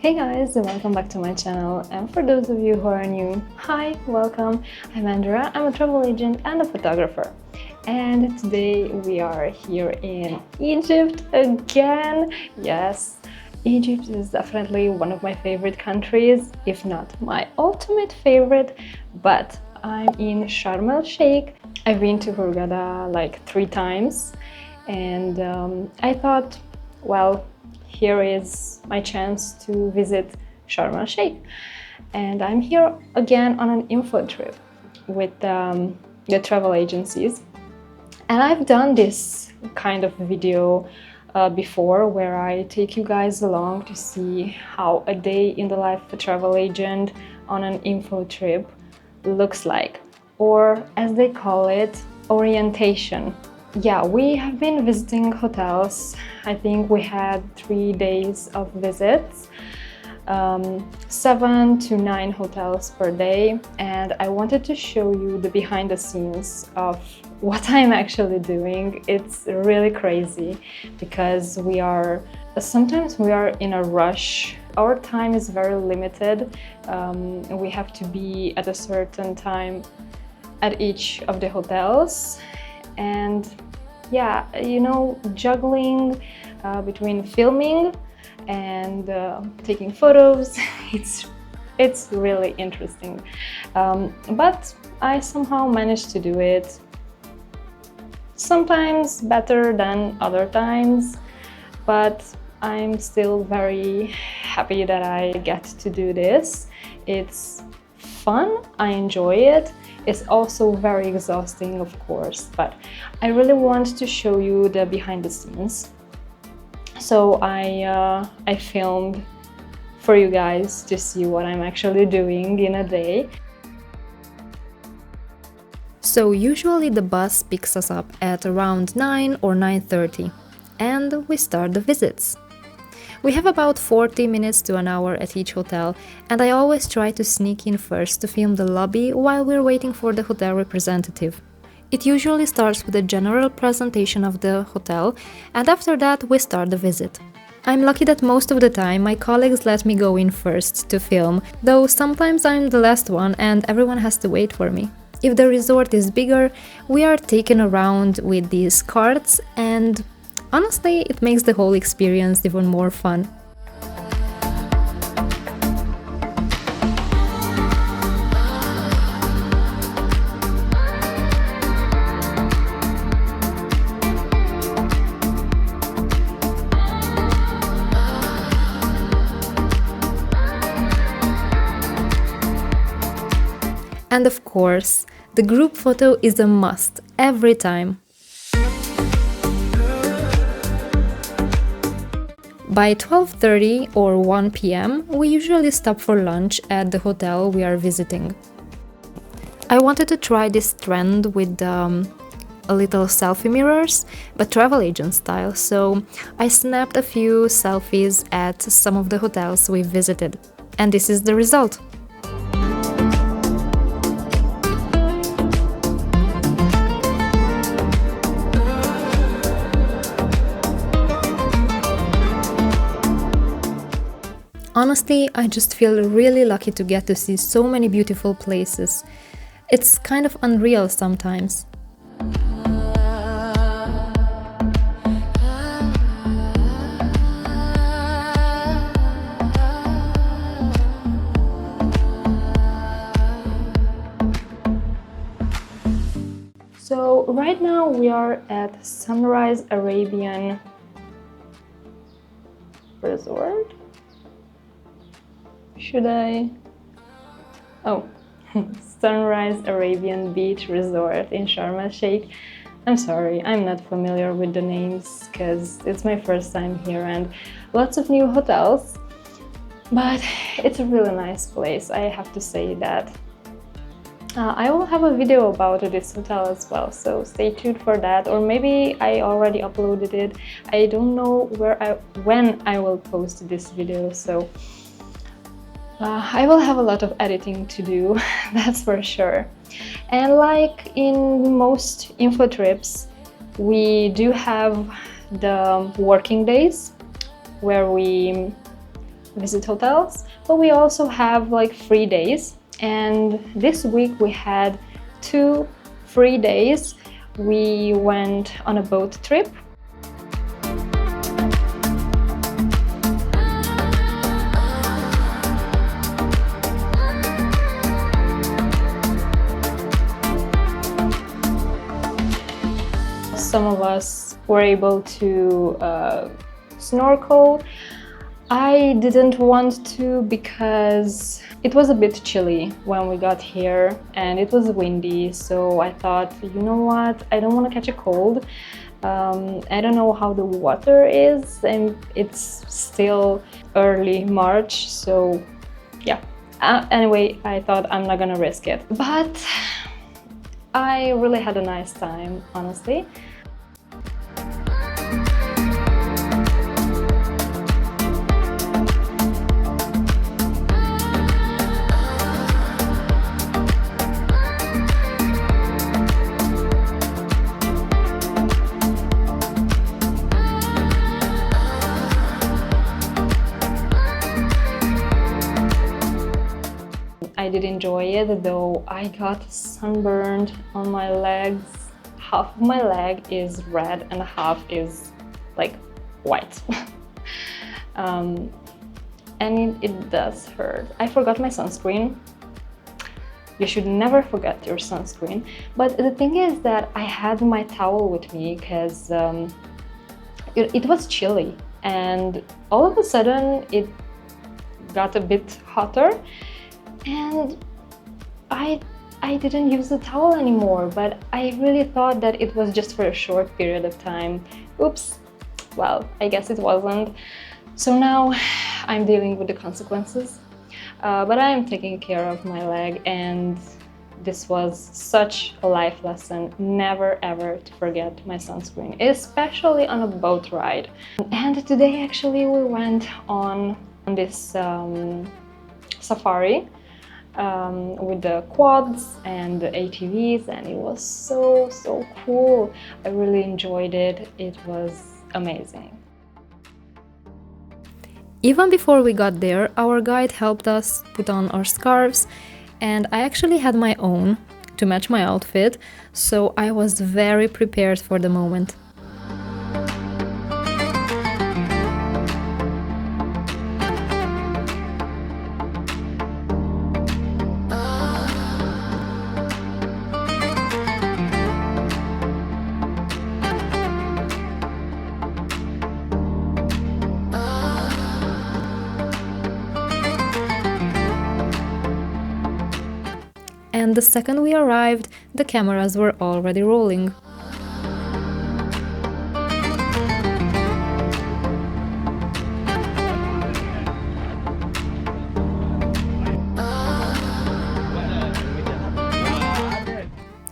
Hey guys, and welcome back to my channel. And for those of you who are new, hi, welcome. I'm Andrea. I'm a travel agent and a photographer. And today we are here in Egypt again. Yes, Egypt is definitely one of my favorite countries, if not my ultimate favorite. But I'm in Sharm El Sheikh. I've been to Hurghada like 3 times, and I thought, well, here is my chance to visit Sharm El Sheikh. And I'm here again on an info trip with the travel agencies. And I've done this kind of video before, where I take you guys along to see how a day in the life of a travel agent on an info trip looks like, or as they call it, orientation. Yeah, we have been visiting hotels. I think we had 3 days of visits, 7 to 9 hotels per day, and I wanted to show you the behind the scenes of what I'm actually doing. It's really crazy because sometimes we are in a rush. Our time is very limited. We have to be at a certain time at each of the hotels. And yeah, juggling between filming and taking photos, it's really interesting. But I somehow managed to do it. Sometimes better than other times, but I'm still very happy that I get to do this. It's fun, I enjoy it. It's also very exhausting, of course, but I really want to show you the behind the scenes. So I filmed for you guys to see what I'm actually doing in a day. So usually the bus picks us up at around 9 or 9:30, and we start the visits. We have about 40 minutes to an hour at each hotel, and I always try to sneak in first to film the lobby while we're waiting for the hotel representative. It usually starts with a general presentation of the hotel, and after that we start the visit. I'm lucky that most of the time my colleagues let me go in first to film, though sometimes I'm the last one and everyone has to wait for me. If the resort is bigger, we are taken around with these carts, and honestly, it makes the whole experience even more fun. And of course, the group photo is a must every time. By 12:30 or 1 p.m., we usually stop for lunch at the hotel we are visiting. I wanted to try this trend with a little selfie mirrors, but travel agent style, so I snapped a few selfies at some of the hotels we visited. And this is the result. Honestly, I just feel really lucky to get to see so many beautiful places. It's kind of unreal sometimes. So right now we are at Sunrise Arabian Resort. Should I? Oh, Sunrise Arabian Beach Resort in Sharm El Sheikh. I'm sorry, I'm not familiar with the names because it's my first time here, and lots of new hotels. But it's a really nice place, I have to say that. I will have a video about this hotel as well, so stay tuned for that, or maybe I already uploaded it. I don't know when I will post this video, so I will have a lot of editing to do, that's for sure. And like in most info trips, we do have the working days where we visit hotels, but we also have like free days. And this week we had 2 free days. We went on a boat trip. Some of us were able to snorkel. I didn't want to because it was a bit chilly when we got here and it was windy, so I thought, you know what, I don't want to catch a cold. I don't know how the water is and it's still early March, so yeah. Anyway, I thought I'm not gonna risk it. But I really had a nice time, honestly. I did enjoy it, though I got sunburned on my legs. Half of my leg is red and half is like white. And it does hurt. I forgot my sunscreen. You should never forget your sunscreen. But the thing is that I had my towel with me because it was chilly, and all of a sudden it got a bit hotter. And I didn't use the towel anymore, but I really thought that it was just for a short period of time. Oops, well, I guess it wasn't. So now I'm dealing with the consequences, but I am taking care of my leg, and this was such a life lesson. Never ever to forget my sunscreen, especially on a boat ride. And today actually we went on this safari with the quads and the ATVs, and it was so cool. I really enjoyed it. It was amazing. Even before we got there, our guide helped us put on our scarves, and I actually had my own to match my outfit, so I was very prepared for the moment. And the second we arrived, the cameras were already rolling.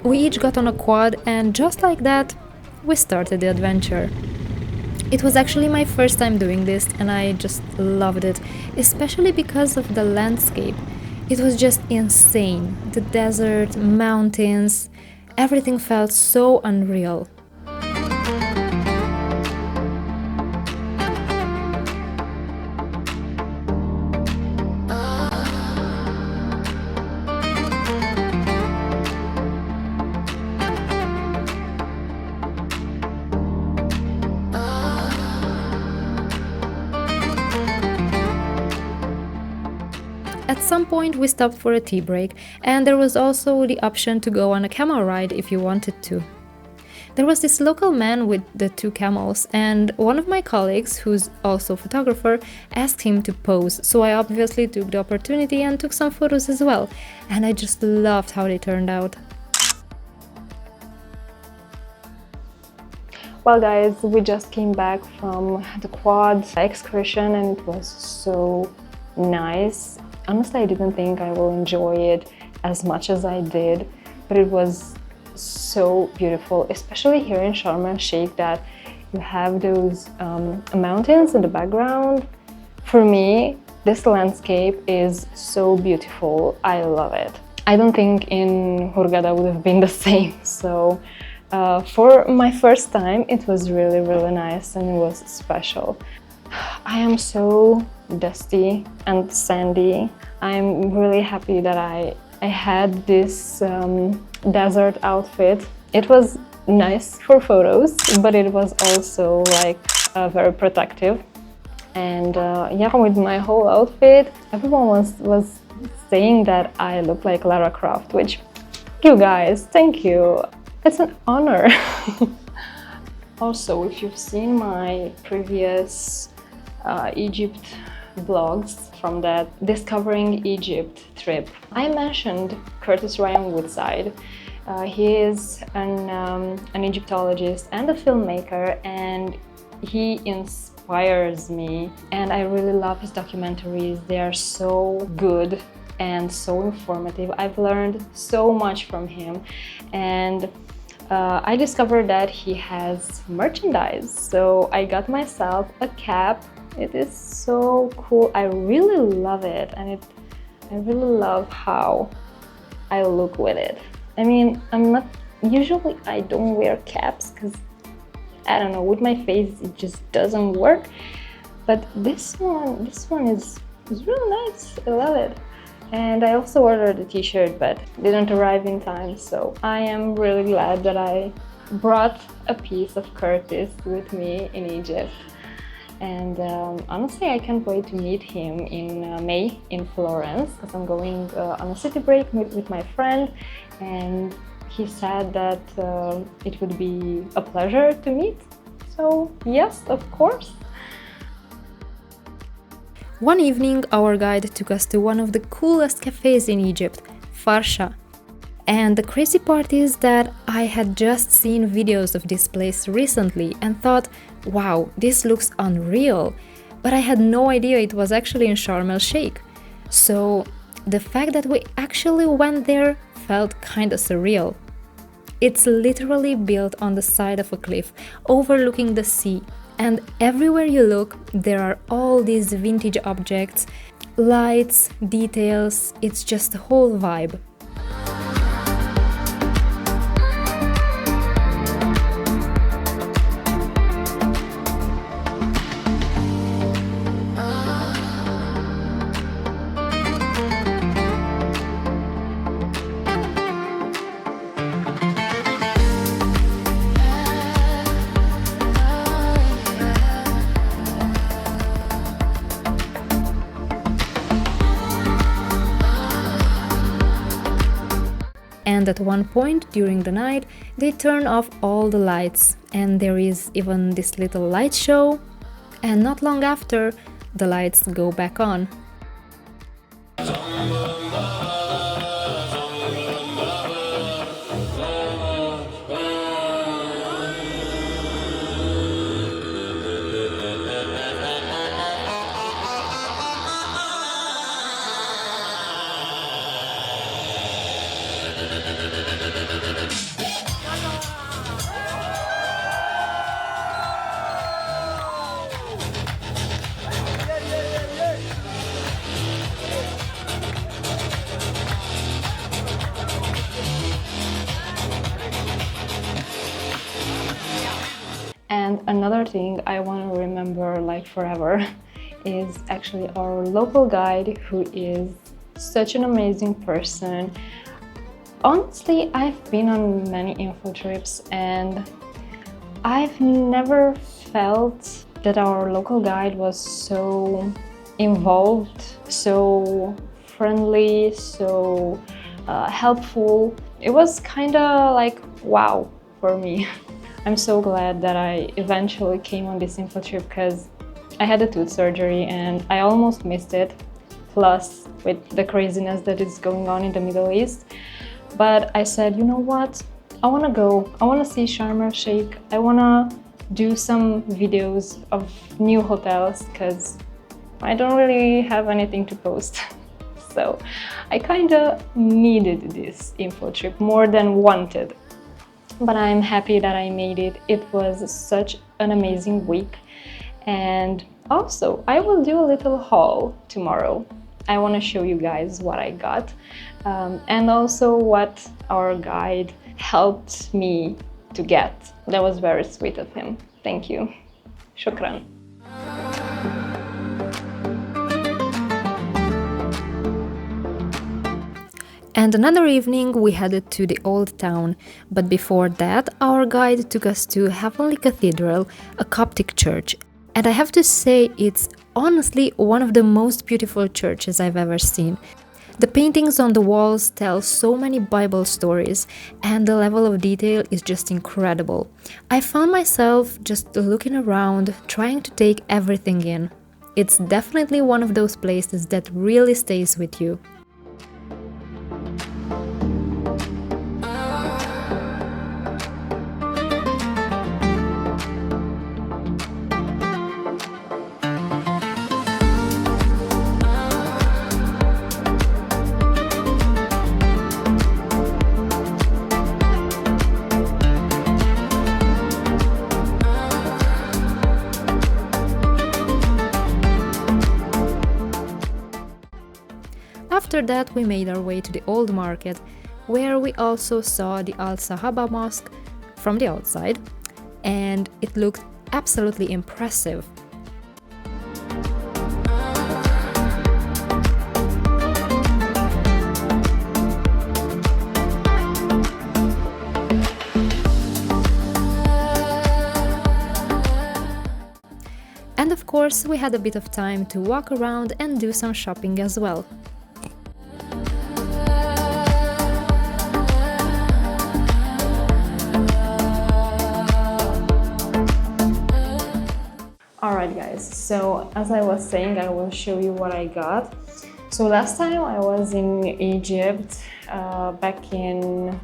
We each got on a quad, and just like that, we started the adventure. It was actually my first time doing this, and I just loved it, especially because of the landscape. It was just insane. The desert, mountains, everything felt so unreal. At some point we stopped for a tea break, and there was also the option to go on a camel ride if you wanted to. There was this local man with the 2 camels, and one of my colleagues, who's also a photographer, asked him to pose, so I obviously took the opportunity and took some photos as well, and I just loved how they turned out. Well guys, we just came back from the quad excursion and it was so nice. Honestly, I didn't think I will enjoy it as much as I did, but it was so beautiful, especially here in Sharm El Sheikh, that you have those mountains in the background. For me, this landscape is so beautiful. I love it. I don't think in Hurghada would have been the same. So for my first time, it was really nice and it was special. I am so dusty and sandy. I'm really happy that I had this desert outfit. It was nice for photos, but it was also like very protective. And yeah, with my whole outfit, everyone was saying that I look like Lara Croft, which, you guys, thank you. It's an honor. Also, if you've seen my previous Egypt vlogs from that Discovering Egypt trip, I mentioned Curtis Ryan Woodside. He is an Egyptologist and a filmmaker, and he inspires me, and I really love his documentaries. They are so good and so informative. I've learned so much from him, and I discovered that he has merchandise, so I got myself a cap. It is so cool. I really love it, and I really love how I look with it. I mean, usually I don't wear caps because I don't know, with my face it just doesn't work. But this one is really nice. I love it. And I also ordered a t-shirt, but didn't arrive in time, so I am really glad that I brought a piece of Curtis with me in Egypt. And honestly, I can't wait to meet him in May in Florence, because I'm going on a city break with my friend, and he said that it would be a pleasure to meet. So yes, of course. One evening, our guide took us to one of the coolest cafes in Egypt, Farsha. And the crazy part is that I had just seen videos of this place recently and thought, wow, this looks unreal. But I had no idea it was actually in Sharm El Sheikh. So the fact that we actually went there felt kinda surreal. It's literally built on the side of a cliff, overlooking the sea. And everywhere you look, there are all these vintage objects, lights, details. It's just a whole vibe. And at one point during the night, they turn off all the lights, and there is even this little light show, and not long after, the lights go back on. And another thing I want to remember like forever is actually our local guide, who is such an amazing person. Honestly, I've been on many info trips and I've never felt that our local guide was so involved, so friendly, so helpful. It was kind of like wow for me. I'm so glad that I eventually came on this info trip because I had a tooth surgery and I almost missed it, plus with the craziness that is going on in the Middle East. But I said, you know what? I want to go. I want to see Sharm El Sheikh. I want to do some videos of new hotels because I don't really have anything to post. So I kind of needed this info trip more than wanted. But I'm happy that I made it. It was such an amazing week. And also, I will do a little haul tomorrow. I want to show you guys what I got and also what our guide helped me to get. That was very sweet of him. Thank you. Shukran. And another evening we headed to the old town, but before that our guide took us to Heavenly Cathedral, a Coptic church. And I have to say, it's honestly one of the most beautiful churches I've ever seen. The paintings on the walls tell so many Bible stories, and the level of detail is just incredible. I found myself just looking around, trying to take everything in. It's definitely one of those places that really stays with you. After that, we made our way to the old market, where we also saw the Al Sahaba Mosque from the outside, and it looked absolutely impressive. And of course, we had a bit of time to walk around and do some shopping as well. Alright guys, so as I was saying, I will show you what I got. So last time I was in Egypt back in...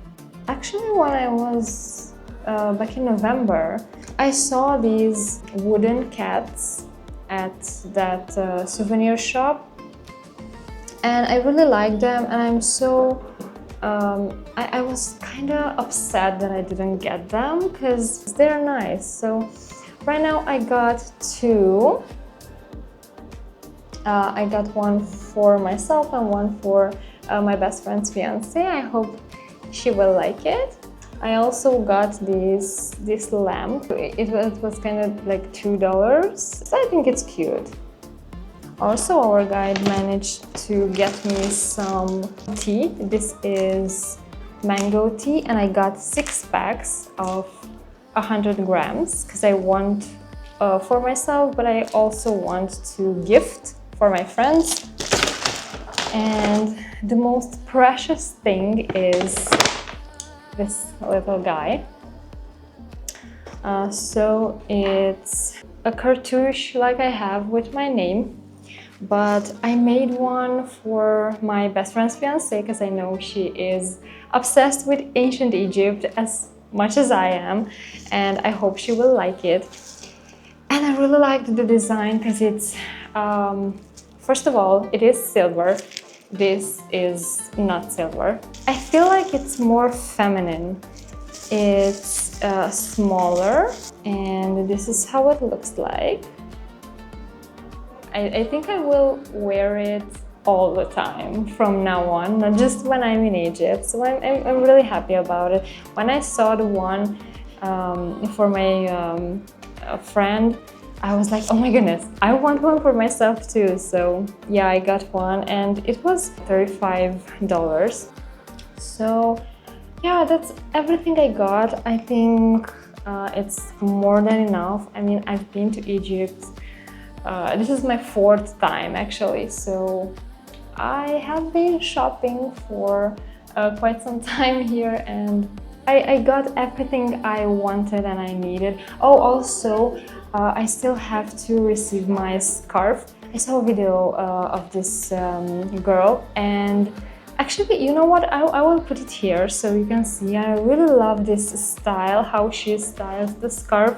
Actually when I was back in November, I saw these wooden cats at that souvenir shop, and I really liked them, and I'm so... I was kind of upset that I didn't get them because they're nice. So right now I got two. I got one for myself and one for my best friend's fiance. I hope she will like it. I also got this lamp. It was kind of like $2. So I think it's cute. Also, our guide managed to get me some tea. This is mango tea, and I got 6 packs of 100 grams because I want for myself, but I also want to gift for my friends. And the most precious thing is this little guy. So it's a cartouche like I have with my name, but I made one for my best friend's fiance because I know she is obsessed with ancient Egypt as much as I am, and I hope she will like it. And I really liked the design because it's first of all, it is silver. This is not silver. I feel like it's more feminine. It's smaller, and this is how it looks like. I think I will wear it all the time from now on, not just when I'm in Egypt. So I'm really happy about it. When I saw the one for my friend, I was like, oh my goodness, I want one for myself too. So yeah, I got one, and it was $35. So yeah, that's everything I got. I think it's more than enough. I mean, I've been to Egypt. This is my 4th time actually, so I have been shopping for quite some time here, and I got everything I wanted and I needed. Oh, also, I still have to receive my scarf. I saw a video of this girl, and actually, you know what? I will put it here so you can see. I really love this style, how she styles the scarf.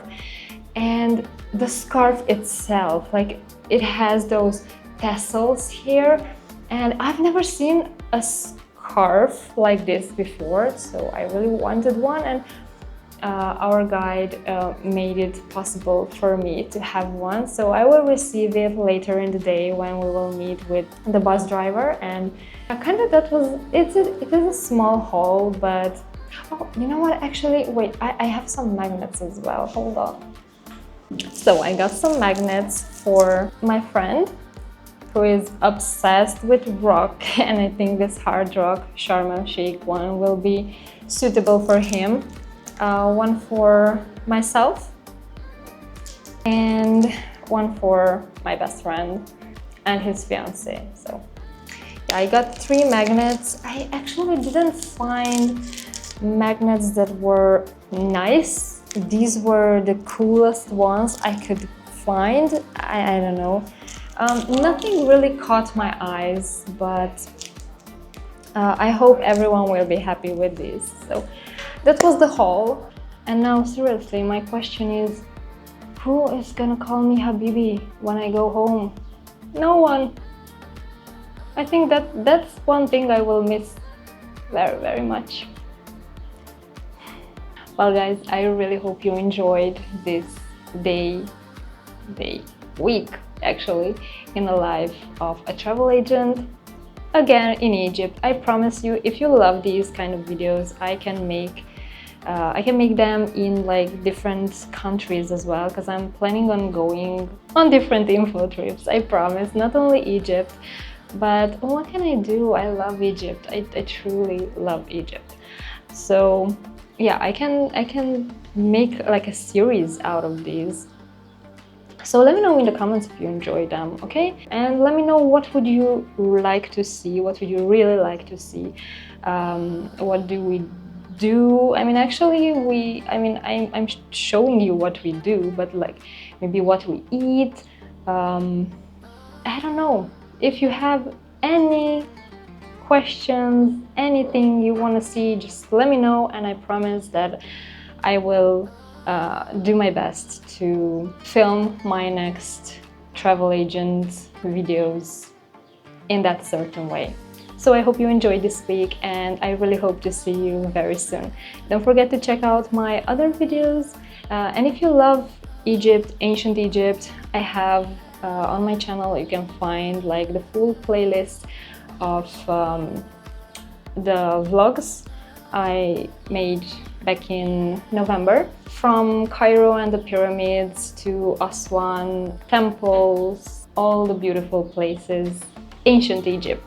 And the scarf itself, like, it has those tassels here, and I've never seen a scarf like this before, so I really wanted one, and our guide made it possible for me to have one. So I will receive it later in the day when we will meet with the bus driver. And kind of that was it is a small haul, but oh, you know what, actually wait, I have some magnets as well. Hold on. So I got some magnets for my friend. who is obsessed with rock, and I think this hard rock Sharm El Sheikh one will be suitable for him. One for myself and one for my best friend and his fiance. So yeah, I got 3 magnets. I actually didn't find magnets that were nice. These were the coolest ones I could find. I don't know. Nothing really caught my eyes, but I hope everyone will be happy with these. So that was the haul. And now seriously, my question is, who is gonna call me Habibi when I go home? No one. I think that's one thing I will miss very, very much. Well guys, I really hope you enjoyed this week actually, in the life of a travel agent, again in Egypt. I promise you, if you love these kind of videos, I can make them in like different countries as well, because I'm planning on going on different info trips, I promise. Not only Egypt, but what can I do? I love Egypt. I truly love Egypt. So yeah, I can make like a series out of these. So let me know in the comments if you enjoyed them, okay? And let me know, what would you like to see? What would you really like to see? What do we do? I mean, actually, I'm showing you what we do, but like maybe what we eat. I don't know. If you have any questions, anything you want to see, just let me know, and I promise that I will do my best to film my next travel agent videos in that certain way. So I hope you enjoyed this week, and I really hope to see you very soon. Don't forget to check out my other videos, and if you love Egypt, ancient Egypt, I have on my channel you can find like the full playlist of the vlogs I made back in November, from Cairo and the pyramids to Aswan, temples, all the beautiful places, ancient Egypt.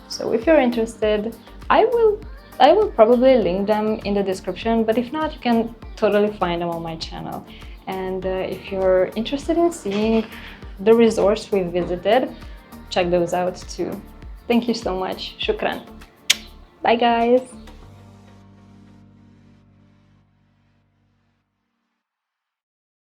So if you're interested, I will probably link them in the description, but if not, you can totally find them on my channel. And if you're interested in seeing the resorts we visited, check those out too. Thank you so much. Shukran. Bye guys.